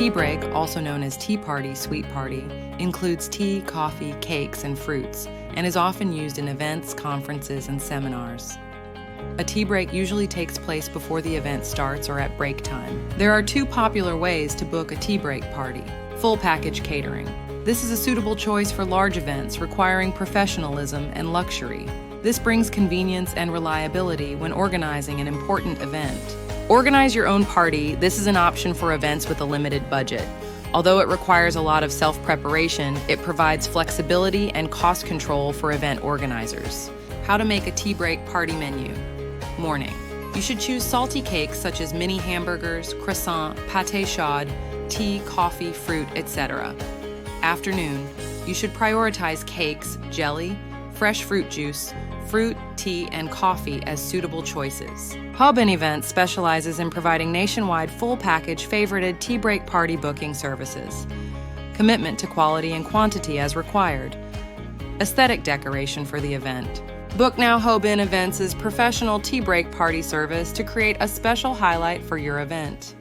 Teabreak, also known as tea party, sweet party, includes tea, coffee, cakes, and fruits, and is often used in events, conferences, and seminars. A tea break usually takes place before the event starts or at break time. There are two popular ways to book a tea break party. Full package catering. This is a suitable choice for large events requiring professionalism and luxury. This brings convenience and reliability when organizing an important event. Organize your own party. This is an option for events with a limited budget. Although it requires a lot of self-preparation, it provides flexibility and cost control for event organizers. How to make a tea break party menu. Morning. You should choose salty cakes such as mini hamburgers, croissant, pate chaud, tea, coffee, fruit, etc. Afternoon. You should prioritize cakes, jelly, fresh fruit juice, fruit, tea, and coffee as suitable choices. Hoabinh Events specializes in providing nationwide full-package favorited tea break party booking services. Commitment to quality and quantity as required. Aesthetic decoration for the event. Book now Hoabinh Events' professional tea break party service to create a special highlight for your event.